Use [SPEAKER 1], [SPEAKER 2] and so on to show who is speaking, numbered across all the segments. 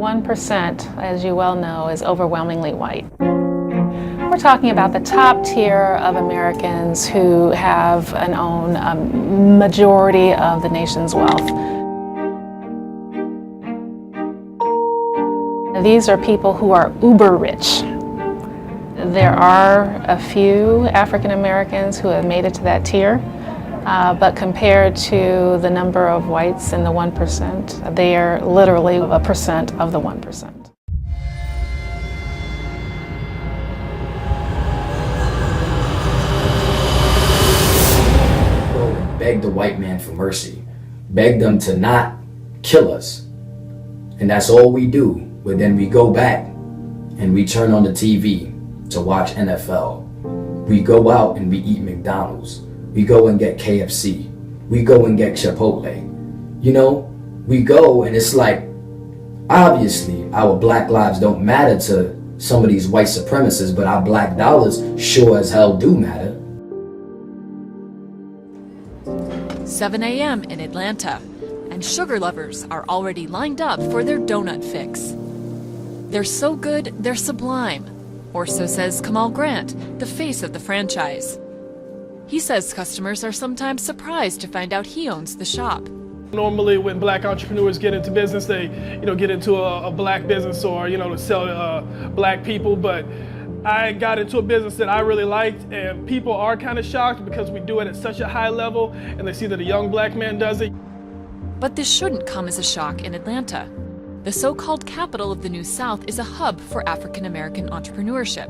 [SPEAKER 1] 1%, as you well know, is overwhelmingly white. We're talking about the top tier of Americans who have and own a majority of the nation's wealth. These are people who are uber rich. There are a few African Americans who have made it to that tier, but compared to the number of whites in the 1%, they are literally a percent of the 1%.
[SPEAKER 2] Beg the white man for mercy. Beg them to not kill us. And that's all we do. But then we go back and we turn on the TV to watch NFL. We go out and we eat McDonald's. We go and get KFC. We go and get Chipotle. You know, we go and it's like, obviously our black lives don't matter to some of these white supremacists, but our black dollars sure as hell do matter.
[SPEAKER 3] 7 a.m. in Atlanta, and sugar lovers are already lined up for their donut fix. They're so good, they're sublime, or so says Kamal Grant, the face of the franchise. He says customers are sometimes surprised to find out he owns the shop.
[SPEAKER 4] Normally when black entrepreneurs get into business, they get into a black business or to sell black people, but I got into a business that I really liked, and people are kind of shocked because we do it at such a high level and they see that a young black man does it.
[SPEAKER 3] But this shouldn't come as a shock in Atlanta. The so-called capital of the New South is a hub for African-American entrepreneurship.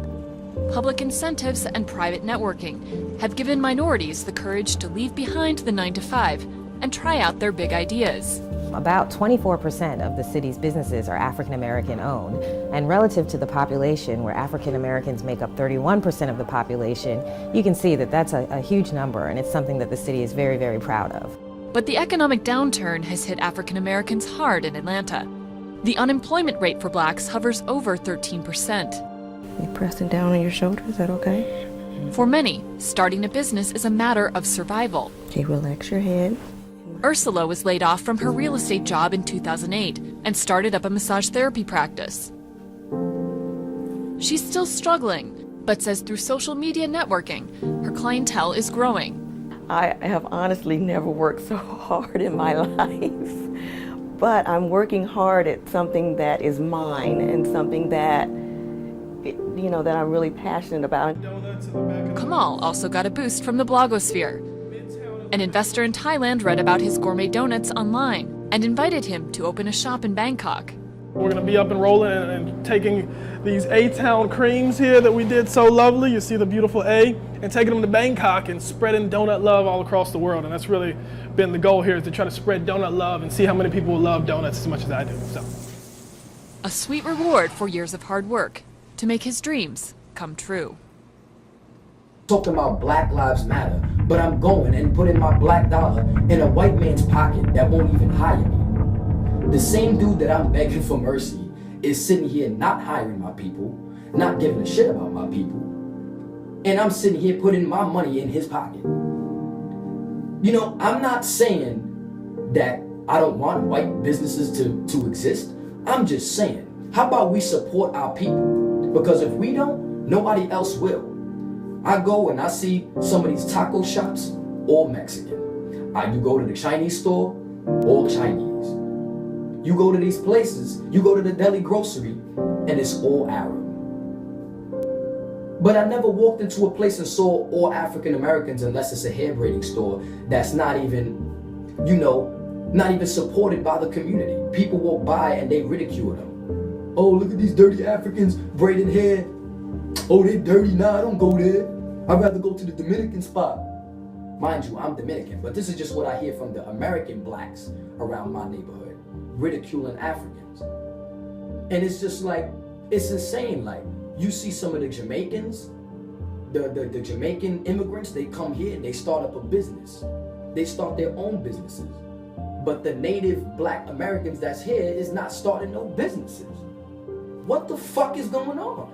[SPEAKER 3] Public incentives and private networking have given minorities the courage to leave behind the 9-to-5 and try out their big ideas.
[SPEAKER 5] About 24% of the city's businesses are African American owned, and relative to the population, where African Americans make up 31% of the population, you can see that that's a huge number, and it's something that the city is very, very proud of.
[SPEAKER 3] But the economic downturn has hit African Americans hard in Atlanta. The unemployment rate for blacks hovers over 13%.
[SPEAKER 6] You pressing down on your shoulder, is that okay?
[SPEAKER 3] For many, starting a business is a matter of survival.
[SPEAKER 6] Okay, relax your head.
[SPEAKER 3] Ursula was laid off from her real estate job in 2008 and started up a massage therapy practice. She's still struggling, but says through social media networking, her clientele is growing.
[SPEAKER 6] I have honestly never worked so hard in my life, but I'm working hard at something that is mine and something that, that I'm really passionate about.
[SPEAKER 3] Kamal also got a boost from the blogosphere. An investor in Thailand read about his gourmet donuts online and invited him to open a shop in Bangkok.
[SPEAKER 4] We're going to be up and rolling and taking these A-Town creams here that we did so lovely. You see the beautiful A, and taking them to Bangkok and spreading donut love all across the world. And that's really been the goal here, is to try to spread donut love and see how many people will love donuts as much as I do. So,
[SPEAKER 3] a sweet reward for years of hard work to make his dreams come true.
[SPEAKER 2] Talking about Black Lives Matter, but I'm going and putting my black dollar in a white man's pocket that won't even hire me. The same dude that I'm begging for mercy is sitting here not hiring my people, not giving a shit about my people, and I'm sitting here putting my money in his pocket. I'm not saying that I don't want white businesses to exist. I'm just saying, how about we support our people? Because if we don't, nobody else will. I go and I see some of these taco shops, all Mexican. You go to the Chinese store, all Chinese. You go to these places, you go to the deli grocery, and it's all Arab. But I never walked into a place and saw all African Americans unless it's a hair braiding store that's not even, not even supported by the community. People walk by and they ridicule them. Oh, look at these dirty Africans braiding hair. Oh, they dirty. Nah, I don't go there. I'd rather go to the Dominican spot. Mind you, I'm Dominican, but this is just what I hear from the American blacks around my neighborhood, ridiculing Africans. And it's just like, it's insane. Like, you see some of the Jamaicans, the Jamaican immigrants, they come here and they start up a business. They start their own businesses. But the native black Americans that's here is not starting no businesses. What the fuck is going on?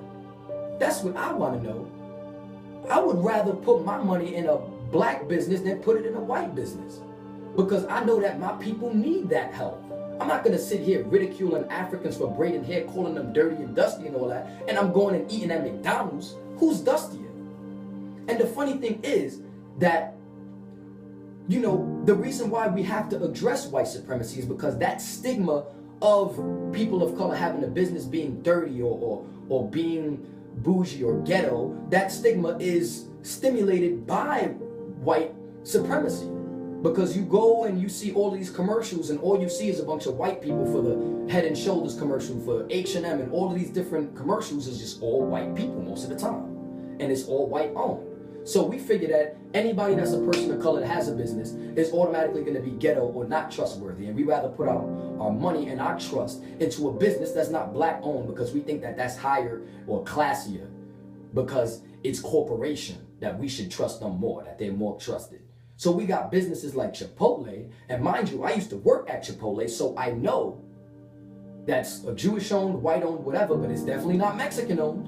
[SPEAKER 2] That's what I want to know. I would rather put my money in a black business than put it in a white business, because I know that my people need that help. I'm not gonna sit here ridiculing Africans for braiding hair, calling them dirty and dusty and all that, and I'm going and eating at McDonald's. Who's dustier? And the funny thing is that, you know, the reason why we have to address white supremacy is because that stigma of people of color having a business being dirty or being bougie or ghetto, that stigma is stimulated by white supremacy. Because you go and you see all of these commercials and all you see is a bunch of white people for the Head and Shoulders commercial, for H&M, and all of these different commercials is just all white people most of the time. And it's all white owned. So we figure that anybody that's a person of color that has a business is automatically going to be ghetto or not trustworthy. And we rather put our money and our trust into a business that's not black owned because we think that that's higher or classier because it's corporation, that we should trust them more, that they're more trusted. So we got businesses like Chipotle, and mind you, I used to work at Chipotle, so I know that's a Jewish owned, white owned, whatever, but it's definitely not Mexican owned.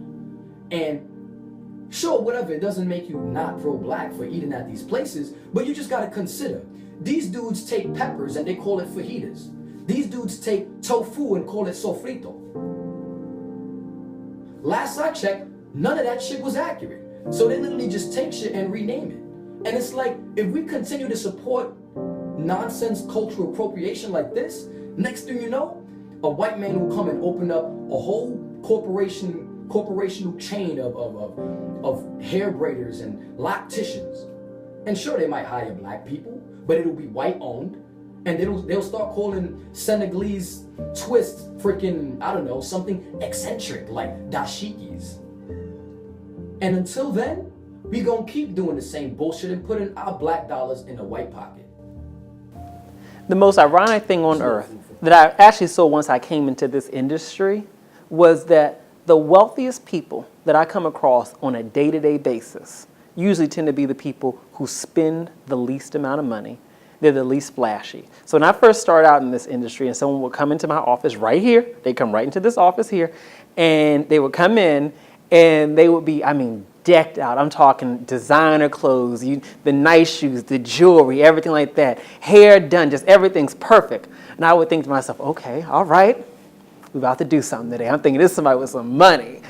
[SPEAKER 2] And sure, whatever, it doesn't make you not pro-black for eating at these places, but you just gotta consider, these dudes take peppers and they call it fajitas. These dudes take tofu and call it sofrito. Last I checked, none of that shit was accurate. So they literally just take shit and rename it. And it's like, if we continue to support nonsense cultural appropriation like this, next thing you know, a white man will come and open up a whole corporational chain of hair braiders and locticians. And sure, they might hire black people, but it'll be white owned. And they'll start calling Senegalese twists freaking, I don't know, something eccentric like dashikis. And until then, we gonna keep doing the same bullshit and putting our black dollars in the white pocket.
[SPEAKER 7] The most ironic thing on earth that I actually saw once I came into this industry was that the wealthiest people that I come across on a day-to-day basis usually tend to be the people who spend the least amount of money. They're the least flashy. So when I first started out in this industry and someone would come into my office right here, they come right into this office here, and they would come in and they would be, decked out. I'm talking designer clothes, the nice shoes, the jewelry, everything like that. Hair done, just everything's perfect. And I would think to myself, okay, all right, we're about to do something today. I'm thinking this is somebody with some money.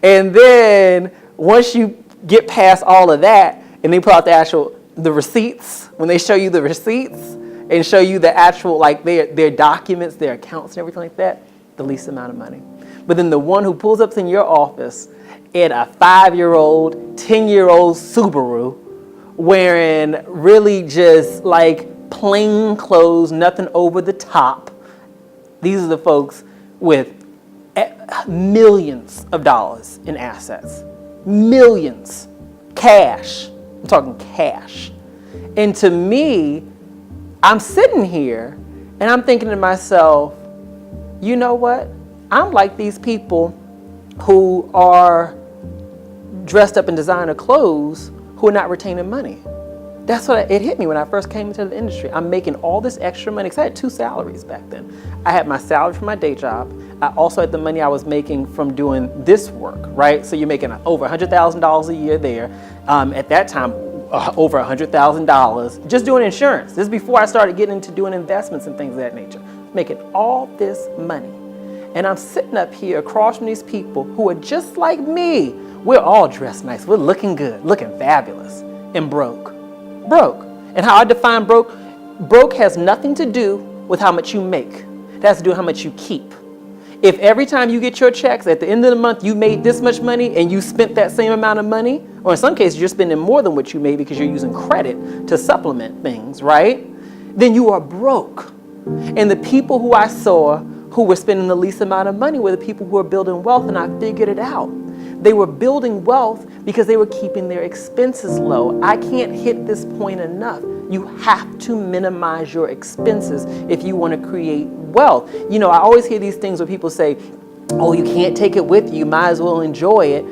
[SPEAKER 7] And then once you get past all of that and they pull out the receipts, when they show you the receipts and show you the actual, like their documents, their accounts and everything like that, the least amount of money. But then the one who pulls up in your office in a 5-year-old, 10-year-old Subaru, wearing really just like plain clothes, nothing over the top. These are the folks with millions of dollars in assets. Millions. Cash. I'm talking cash. And to me, I'm sitting here and I'm thinking to myself, you know what? I'm like these people who are dressed up in designer clothes who are not retaining money. That's what it hit me when I first came into the industry. I'm making all this extra money because I had 2 salaries back then. I had my salary from my day job. I also had the money I was making from doing this work, right? So you're making over $100,000 a year there. At that time, over $100,000 just doing insurance. This is before I started getting into doing investments and things of that nature. Making all this money. And I'm sitting up here across from these people who are just like me. We're all dressed nice. We're looking good, looking fabulous, and broke. Broke. And how I define broke, broke has nothing to do with how much you make. It has to do with how much you keep. If every time you get your checks, at the end of the month, you made this much money and you spent that same amount of money, or in some cases, you're spending more than what you made because you're using credit to supplement things, right? Then you are broke. And the people who I saw who were spending the least amount of money were the people who were building wealth, and I figured it out. They were building wealth because they were keeping their expenses low. I can't hit this point enough. You have to minimize your expenses if you want to create wealth. You know, I always hear these things where people say, oh, you can't take it with you, you might as well enjoy it.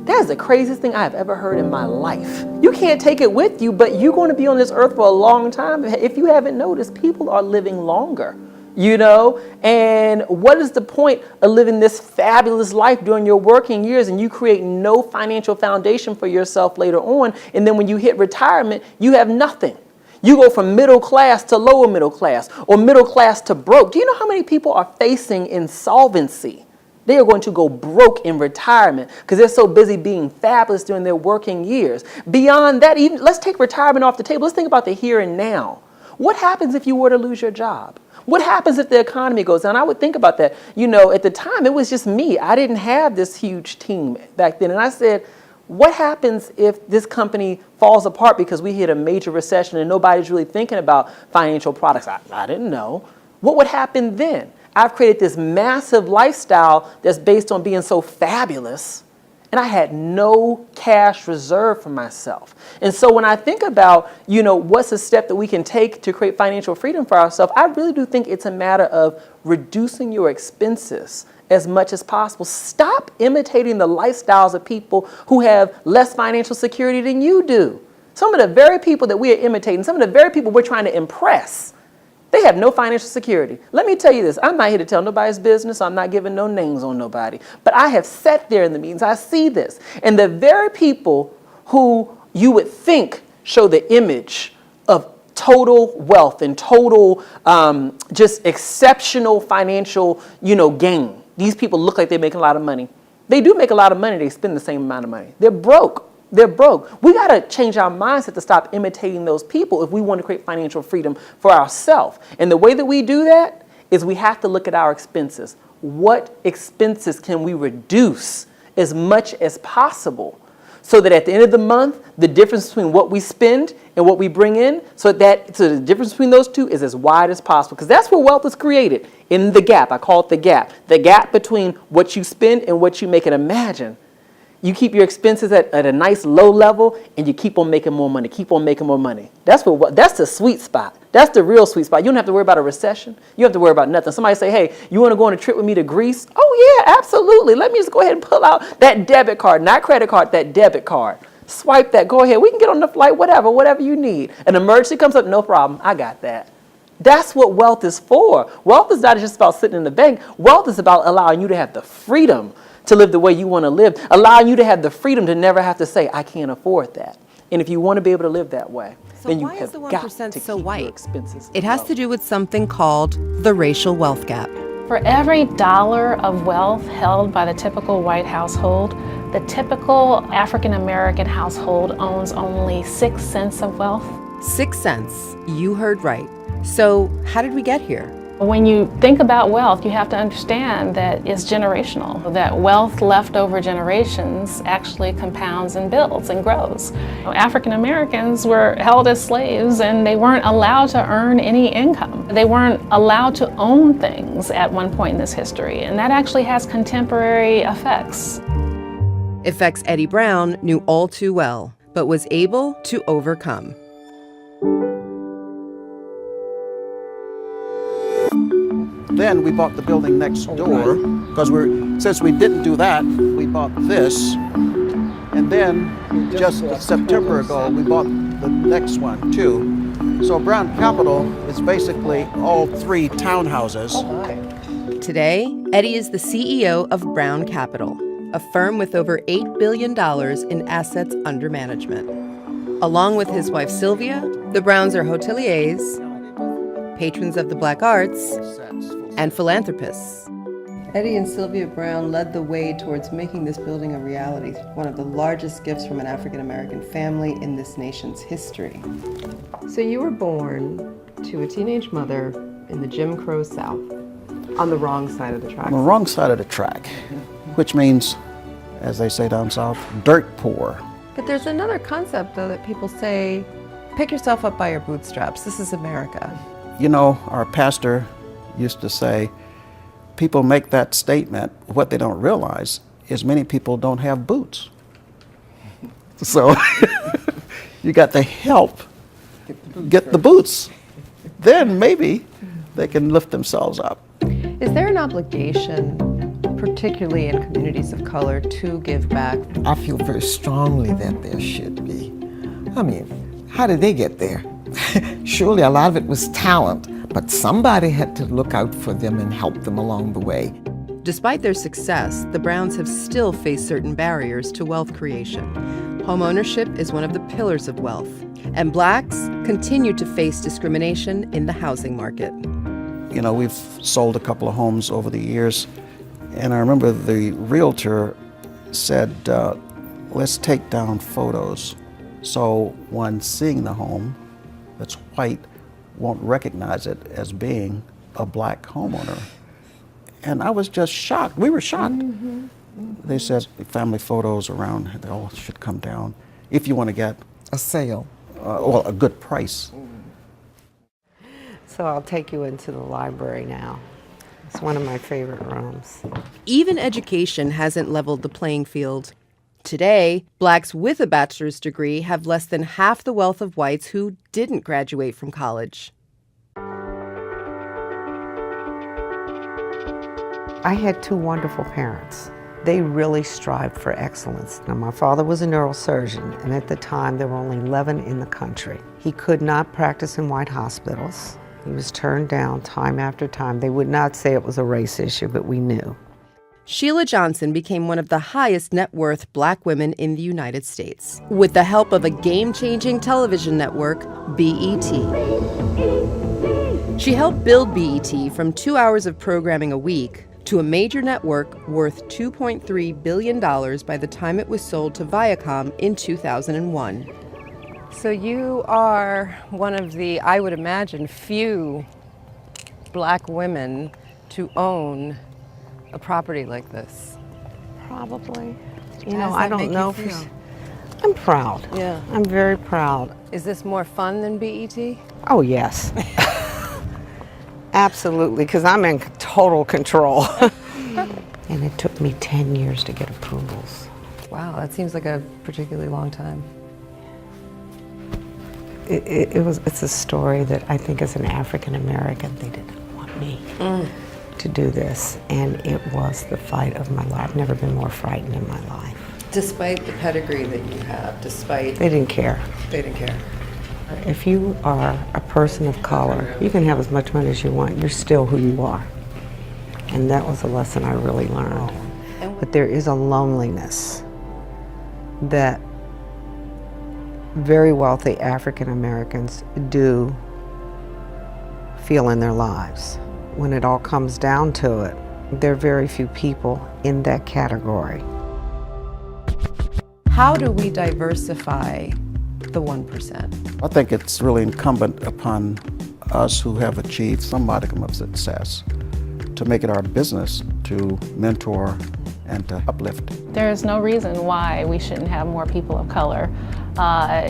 [SPEAKER 7] That is the craziest thing I have ever heard in my life. You can't take it with you, but you're going to be on this earth for a long time. If you haven't noticed, people are living longer. You know, and what is the point of living this fabulous life during your working years and you create no financial foundation for yourself later on, and then when you hit retirement, you have nothing. You go from middle class to lower middle class, or middle class to broke. Do you know how many people are facing insolvency? They are going to go broke in retirement because they're so busy being fabulous during their working years. Beyond that, even let's take retirement off the table. Let's think about the here and now. What happens if you were to lose your job? What happens if the economy goes down? I would think about that. You know, at the time, it was just me. I didn't have this huge team back then. And I said, what happens if this company falls apart because we hit a major recession and nobody's really thinking about financial products? I didn't know. What would happen then? I've created this massive lifestyle that's based on being so fabulous, and I had no cash reserved for myself. And so when I think about, you know, what's a step that we can take to create financial freedom for ourselves, I really do think it's a matter of reducing your expenses as much as possible. Stop imitating the lifestyles of people who have less financial security than you do. Some of the very people that we are imitating, some of the very people we're trying to impress, they have no financial security. Let me tell you this. I'm not here to tell nobody's business. I'm not giving no names on nobody. But I have sat there in the meetings. I see this. And the very people who you would think show the image of total wealth and total just exceptional financial, you know, gain. These people look like they're making a lot of money. They do make a lot of money. They spend the same amount of money. They're broke. They're broke. We got to change our mindset to stop imitating those people if we want to create financial freedom for ourselves. And the way that we do that is we have to look at our expenses. What expenses can we reduce as much as possible so that at the end of the month, the difference between what we spend and what we bring in, so the difference between those two is as wide as possible. Because that's where wealth is created, in the gap. I call it the gap. The gap between what you spend and what you make. And imagine, you keep your expenses at a nice low level and you keep on making more money, keep on making more money. That's the sweet spot. That's the real sweet spot. You don't have to worry about a recession. You don't have to worry about nothing. Somebody say, hey, you want to go on a trip with me to Greece? Oh yeah, absolutely. Let me just go ahead and pull out that debit card, not credit card, that debit card. Swipe that, go ahead. We can get on the flight, whatever you need. An emergency comes up, no problem. I got that. That's what wealth is for. Wealth is not just about sitting in the bank. Wealth is about allowing you to have the freedom to live the way you want to live, allowing you to have the freedom to never have to say, I can't afford that. And if you want to be able to live that way, then you have got to keep your expenses
[SPEAKER 8] It has
[SPEAKER 7] low.
[SPEAKER 8] to do with something called the racial wealth gap.
[SPEAKER 1] For every dollar of wealth held by the typical white household, the typical African American household owns only 6 cents of wealth.
[SPEAKER 8] 6 cents. You heard right. So how did we get here?
[SPEAKER 1] When you think about wealth, you have to understand that it's generational, that wealth left over generations actually compounds and builds and grows. African Americans were held as slaves and they weren't allowed to earn any income. They weren't allowed to own things at one point in this history, and that actually has contemporary effects.
[SPEAKER 8] Effects Eddie Brown knew all too well, but was able to overcome.
[SPEAKER 9] Then we bought the building next door because since we didn't do that, we bought this. And then just September ago, we bought the next one too. So Brown Capital is basically all 3 townhouses.
[SPEAKER 8] Today, Eddie is the CEO of Brown Capital, a firm with over $8 billion in assets under management. Along with his wife Sylvia, the Browns are hoteliers, patrons of the Black Arts, and philanthropists.
[SPEAKER 10] Eddie and Sylvia Brown led the way towards making this building a reality, one of the largest gifts from an African American family in this nation's history. So you were born to a teenage mother in the Jim Crow South, on the wrong side of the track.
[SPEAKER 9] On the wrong side of the track, which means, as they say down south, dirt poor.
[SPEAKER 10] But there's another concept, though, that people say, pick yourself up by your bootstraps. This is America.
[SPEAKER 9] You know, our pastor used to say, people make that statement. What they don't realize is many people don't have boots. So you got to help get the boots. Then maybe they can lift themselves up.
[SPEAKER 10] Is there an obligation, particularly in communities of color, to give back?
[SPEAKER 11] I feel very strongly that there should be. I mean, how did they get there? Surely a lot of it was talent, but somebody had to look out for them and help them along the way.
[SPEAKER 8] Despite their success, the Browns have still faced certain barriers to wealth creation. Home ownership is one of the pillars of wealth. And blacks continue to face discrimination in the housing market.
[SPEAKER 9] You know, we've sold a couple of homes over the years, and I remember the realtor said, let's take down photos so one seeing the home that's white won't recognize it as being a black homeowner. And I was just shocked. We were shocked. They said family photos around, they all should come down if you want to get
[SPEAKER 11] A sale.
[SPEAKER 9] well, a good price.
[SPEAKER 12] So I'll take you into the library now. It's one of my favorite rooms.
[SPEAKER 8] Even education hasn't leveled the playing field. Today, blacks with a bachelor's degree have less than half the wealth of whites who didn't graduate from college.
[SPEAKER 12] I had two wonderful parents. They really strived for excellence. Now, my father was a neurosurgeon, and at the time there were only 11 in the country. He could not practice in white hospitals. He was turned down time after time. They would not say it was a race issue, but we knew.
[SPEAKER 8] Sheila Johnson became one of the highest net worth black women in the United States with the help of a game-changing television network, BET. She helped build BET from 2 hours of programming a week to a major network worth $2.3 billion by the time it was sold to Viacom in 2001.
[SPEAKER 10] So you are one of the, I would imagine, few black women to own a property like this.
[SPEAKER 12] Probably. You
[SPEAKER 10] How
[SPEAKER 12] know,
[SPEAKER 10] does
[SPEAKER 12] I
[SPEAKER 10] that
[SPEAKER 12] don't
[SPEAKER 10] make you
[SPEAKER 12] know.
[SPEAKER 10] feel?
[SPEAKER 12] I'm proud.
[SPEAKER 10] Yeah.
[SPEAKER 12] I'm very proud.
[SPEAKER 10] Is this more fun than BET?
[SPEAKER 12] Oh, yes. Absolutely, because I'm in total control. And it took me 10 years to get approvals.
[SPEAKER 10] Wow, that seems like a particularly long time.
[SPEAKER 12] It's a story that I think as an African American, they didn't want me to do this. And it was the fight of my life. I've never been more frightened in my life.
[SPEAKER 10] Despite the pedigree that you have, despite...
[SPEAKER 12] They didn't care.
[SPEAKER 10] They didn't care.
[SPEAKER 12] If you are a person of color, you can have as much money as you want. You're still who you are. And that was a lesson I really learned. But there is a loneliness that very wealthy African Americans do feel in their lives. When it all comes down to it, there are very few people in that category.
[SPEAKER 10] How do we diversify the 1%?
[SPEAKER 9] I think it's really incumbent upon us who have achieved some modicum of success to make it our business to mentor and to uplift.
[SPEAKER 1] There is no reason why we shouldn't have more people of color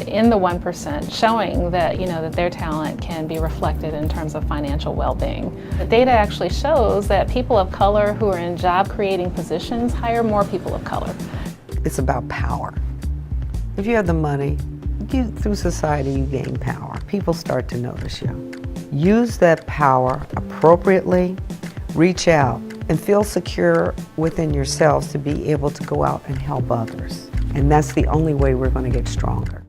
[SPEAKER 1] in the 1%, showing that, that their talent can be reflected in terms of financial well-being. The data actually shows that people of color who are in job-creating positions hire more people of color.
[SPEAKER 12] It's about power. If you have the money, through society you gain power. People start to notice you. Use that power appropriately, reach out, and feel secure within yourselves to be able to go out and help others. And that's the only way we're going to get stronger.